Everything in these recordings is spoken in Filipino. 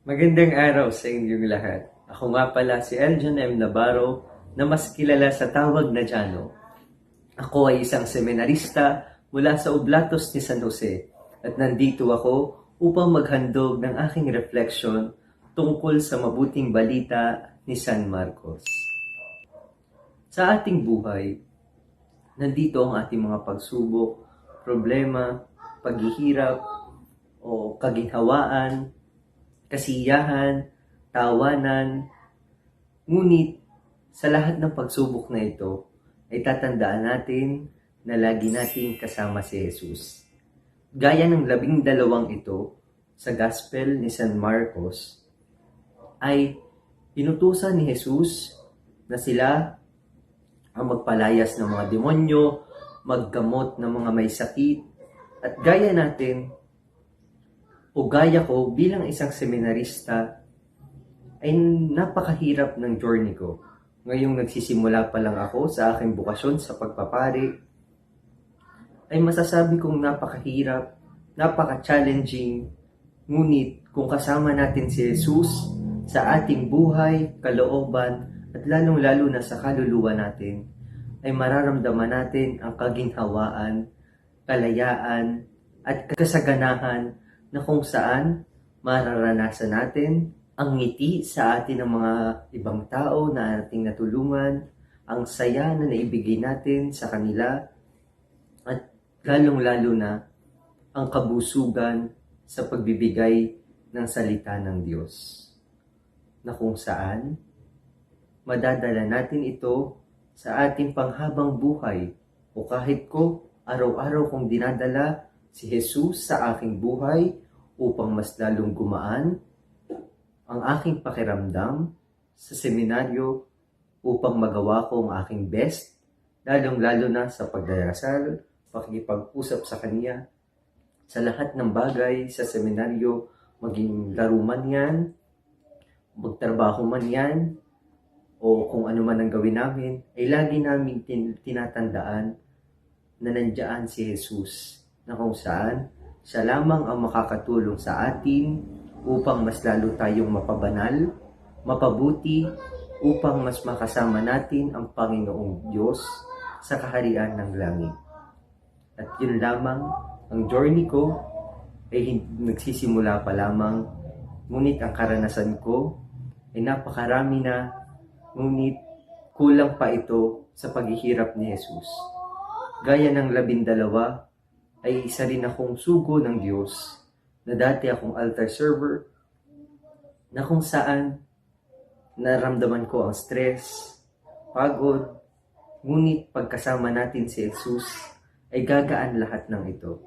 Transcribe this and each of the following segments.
Magandang araw sa inyong lahat. Ako nga pala si Eljon M. Navarro na mas kilala sa tawag na Jano. Ako ay isang seminarista mula sa Oblatos ni San Jose at nandito ako upang maghandog ng aking refleksyon tungkol sa mabuting balita ni San Marcos. Sa ating buhay, nandito ang ating mga pagsubok, problema, paghihirap o kaginhawaan, kasiyahan, tawanan. Ngunit sa lahat ng pagsubok na ito ay tatandaan natin na lagi nating kasama si Jesus. Gaya ng 12 ito sa Gospel ni San Marcos ay inutusan ni Jesus na sila ang magpalayas ng mga demonyo, maggamot ng mga may sakit, at gaya natin o gaya ko bilang isang seminarista ay napakahirap ng journey ko. Ngayong nagsisimula pa lang ako sa aking bukasyon sa pagpapari, ay masasabi kong napakahirap, napaka-challenging, ngunit kung kasama natin si Jesus sa ating buhay, kalooban, at lalong-lalo na sa kaluluwa natin, ay mararamdaman natin ang kaginhawaan, kalayaan, at kasaganahan na kung saan mararanasan natin ang ngiti sa atin ng mga ibang tao na ating natulungan, ang saya na naibigay natin sa kanila, at lalong-lalo na ang kabusugan sa pagbibigay ng salita ng Diyos, na kung saan madadala natin ito sa ating panghabang buhay o kahit ko araw-araw kong dinadala si Jesus sa aking buhay upang mas lalong gumaan ang aking pakiramdam sa seminaryo upang magawa ko ang aking best, lalong-lalo na sa pagdarasal, pakikipag-usap sa Kanya, sa lahat ng bagay sa seminaryo, maging laro man yan, magtrabaho man yan, o kung ano man ang gawin namin, ay lagi namin tinatandaan na nandiyan si Jesus, na kung saan siya lamang ang makakatulong sa atin upang mas lalo tayong mapabanal, mapabuti, upang mas makasama natin ang Panginoong Diyos sa kaharian ng langit. At yun lamang, ang journey ko ay nagsisimula pa lamang, ngunit ang karanasan ko ay napakarami na, ngunit kulang pa ito sa paghihirap ni Jesus. Gaya ng 12, ay isa rin akong sugo ng Diyos na dati akong altar server na kung saan naramdaman ko ang stress, pagod, ngunit pagkasama natin si Jesus ay gagaan lahat ng ito.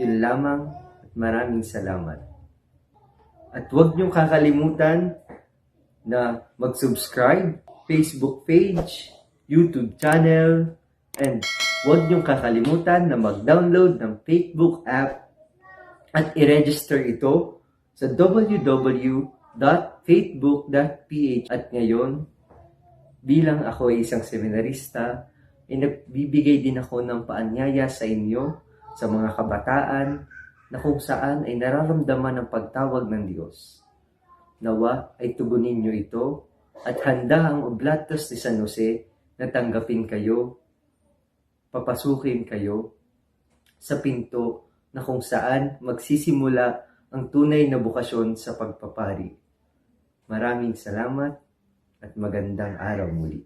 Yun lamang at maraming salamat. At huwag niyong kakalimutan na mag-subscribe, Facebook page, YouTube channel, and huwag niyong kakalimutan na mag-download ng Facebook app at i-register ito sa www.faithbook.ph. At ngayon, bilang ako ay isang seminarista, ay nagbibigay din ako ng paanyaya sa inyo, sa mga kabataan, na kung saan ay nararamdaman ang pagtawag ng Diyos. Nawa ay tugunin niyo ito at handa ang Oblatos ni San Jose na tanggapin kayo, papasukin kayo sa pinto na kung saan magsisimula ang tunay na bukasyon sa pagpapari. Maraming salamat at magandang araw muli.